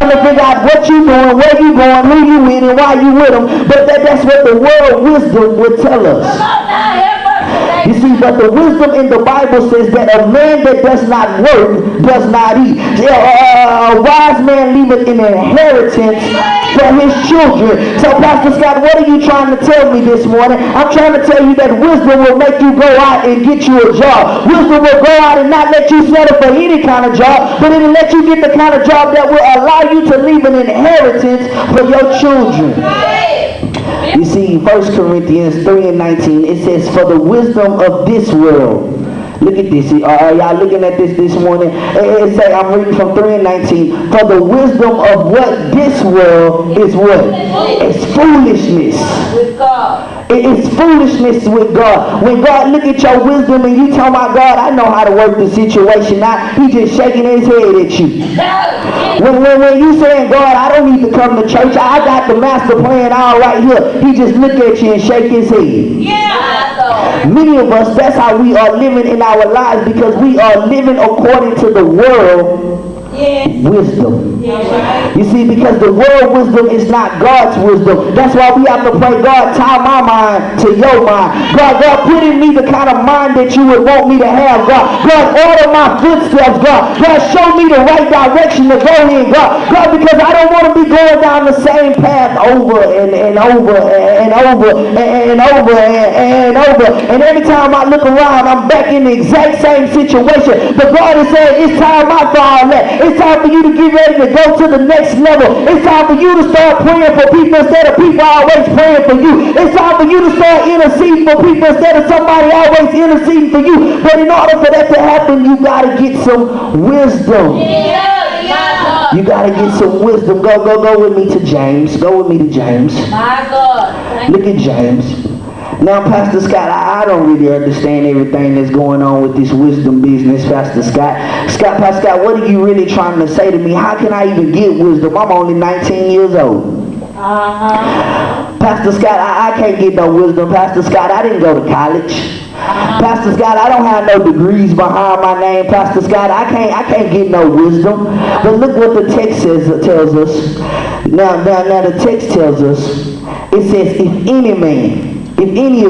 trying to figure out what you doing, where you going, who you with, and why you with them. But that's what the world wisdom would tell us. You see, but the wisdom in the Bible says that a man that does not work does not eat. A wise man leaveth an inheritance for his children. So, Pastor Scott, what are you trying to tell me this morning? I'm trying to tell you that wisdom will make you go out and get you a job. Wisdom will go out and not let you settle for any kind of job, but it'll let you get the kind of job that will allow you to leave an inheritance for your children. You see, 1 Corinthians 3:19, it says, for the wisdom of this world. Look at this. Are y'all looking at this morning? It says, I'm reading from 3:19. For the wisdom of what this world is what? It's foolishness. With God. It's foolishness with God. When God look at your wisdom and you tell my God, I know how to work the situation out, he just shaking his head at you. When you saying, God, I don't need to come to church, I got the master plan all right here, he just look at you and shake his head. Yeah. Many of us, that's how we are living in our lives, because we are living according to the world wisdom. You see, because the world wisdom is not God's wisdom. That's why we have to pray, God, tie my mind to your mind. God, put in me the kind of mind that you would want me to have. God, order my footsteps. God, show me the right direction to go in. God, because I don't want to be going down the same path over and over and over and over and over. And every time I look around, I'm back in the exact same situation. But God is saying, it's time out for all that. It's time for you to get ready to go to the next level. It's time for you to start praying for people instead of people always praying for you. It's time for you to start interceding for people instead of somebody always interceding for you. But in order for that to happen, you got to get some wisdom. You got to get some wisdom. Go with me to James. Go with me to James. My God. Look at James. Now, Pastor Scott, I don't really understand everything that's going on with this wisdom business, Pastor Scott. Pastor Scott, what are you really trying to say to me? How can I even get wisdom? I'm only 19 years old. Pastor Scott, I can't get no wisdom. Pastor Scott, I didn't go to college. Pastor Scott, I don't have no degrees behind my name. Pastor Scott, I can't get no wisdom. But look what the text tells us. Now the text tells us, it says, if any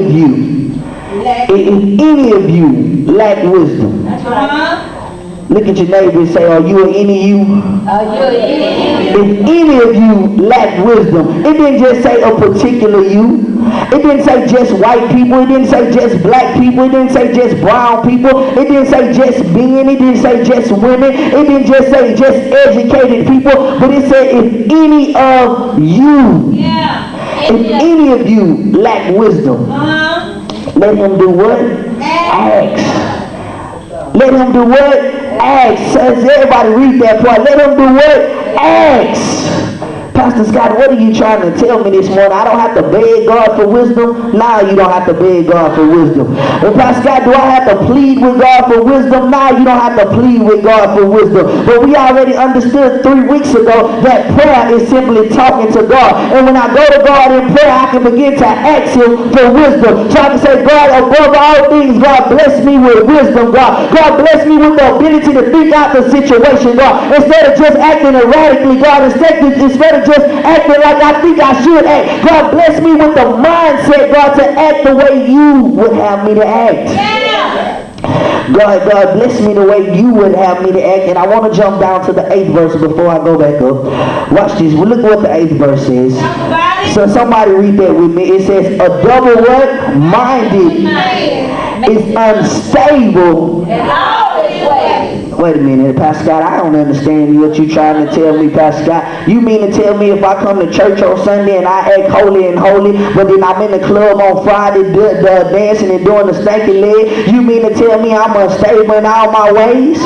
of you lack wisdom. That's right. Look at your neighbor and say, are you an any of you? If any of you lack wisdom, it didn't just say a particular you. It didn't say just white people. It didn't say just black people. It didn't say just brown people. It didn't say just men. It didn't say just women. It didn't just say just educated people. But it said if any of you. If any of you lack wisdom, let him do what? Ask. Let him do what? Ask. Says everybody read that part. Let him do what? Ask. Pastor Scott, what are you trying to tell me this morning? I don't have to beg God for wisdom? Nah, you don't have to beg God for wisdom. But Pastor Scott, do I have to plead with God for wisdom? Nah, you don't have to plead with God for wisdom. But we already understood 3 weeks ago that prayer is simply talking to God. And when I go to God in prayer, I can begin to ask him for wisdom. So I can say, God, above all things, God, bless me with wisdom, God. God, bless me with the ability to think out the situation, God. Instead of just acting erratically, God, instead of just acting like I think I should act. God, bless me with the mindset, God, to act the way you would have me to act. God, bless me the way you would have me to act. And I want to jump down to the 8th verse before I go back up. Watch this. Look what the 8th verse says. So somebody read that with me. It says, a double what? Minded is unstable. Wait a minute, Pastor Scott, I don't understand what you're trying to tell me, Pastor Scott. You mean to tell me if I come to church on Sunday and I act holy and holy, but then I'm in the club on Friday dancing and doing the stanky leg, you mean to tell me I'm unstable in all my ways?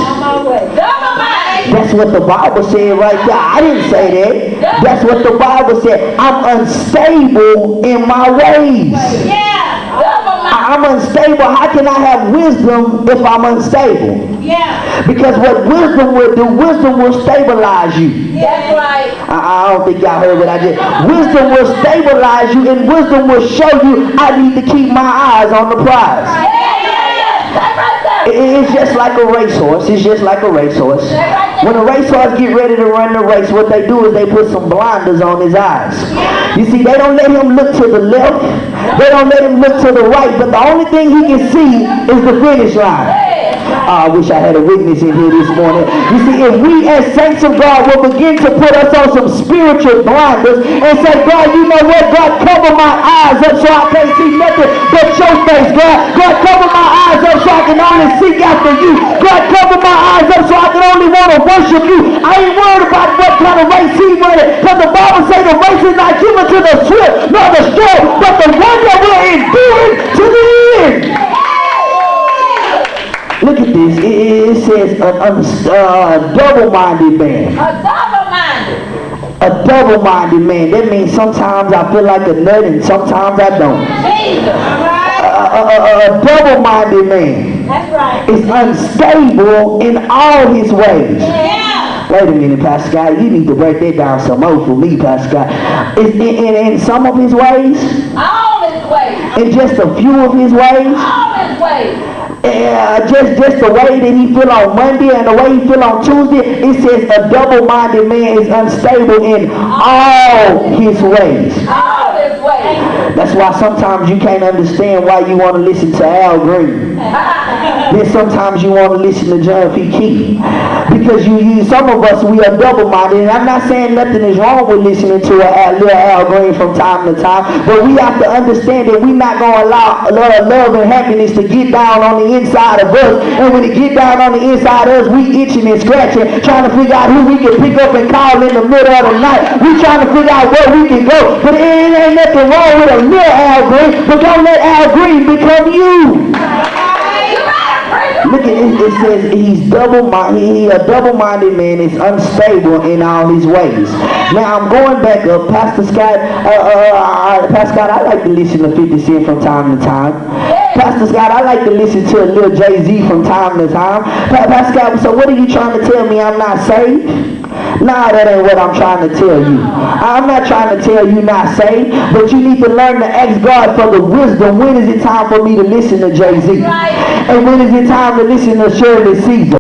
That's what the Bible said right there. I didn't say that. That's what the Bible said. I'm unstable in my ways. I'm unstable. How can I have wisdom if I'm unstable? Because what wisdom will do, wisdom will stabilize you. That's right. I don't think y'all heard what I did. Wisdom will stabilize you, and wisdom will show you I need to keep my eyes on the prize. It's just like a racehorse. It's just like a racehorse. When the racehorse get ready to run the race, what they do is they put some blinders on his eyes. You see, they don't let him look to the left. They don't let him look to the right. But the only thing he can see is the finish line. I wish I had a witness in here this morning. You see, if we as saints of God will begin to put us on some spiritual blinders and say, God, you know what? God, cover my eyes up so I can't see nothing but your face, God. God, cover my eyes up so I can only seek after you. God, cover my eyes up so I can only want to worship you. I ain't worried about what kind of race he running, because the Bible says the race is not given to the swift nor the strong, but the one that will endure to the end. Look at this. It says a double-minded man. A double-minded. A double-minded man. That means sometimes I feel like a nut and sometimes I don't. A double-minded man. That's right. Is unstable in all his ways. Yeah. Wait a minute, Pastor Scott. You need to break that down some more for me, Pastor Scott. In some of his ways? All his ways. In just a few of his ways? All his ways. Just the way that he feel on Monday and the way he feel on Tuesday, it says a double-minded man is unstable in all his ways. All his ways. That's why sometimes you can't understand why you want to listen to Al Green. Then sometimes you want to listen to John P. Key. Because some of us, we are double-minded. And I'm not saying nothing is wrong with listening to a little Al Green from time to time. But we have to understand that we're not going to allow a lot of love and happiness to get down on the inside of us. And when it get down on the inside of us, we itching and scratching, trying to figure out who we can pick up and call in the middle of the night. We trying to figure out where we can go. But it ain't nothing wrong with a little Al Green. But don't let Al Green become you. Look at it. It says he's double-minded. A double-minded man is unstable in all his ways. Now I'm going back up, Pastor Scott. Pastor Scott, I like to listen to 50 Cent from time to time. Pastor Scott, I like to listen to a little Jay-Z from time to time. Pastor Scott, so what are you trying to tell me? I'm not saved? Nah, that ain't what I'm trying to tell you. I'm not trying to tell you not saved, but you need to learn to ask God for the wisdom. When is it time for me to listen to Jay-Z? And when is it time to listen to Shirley Caesar?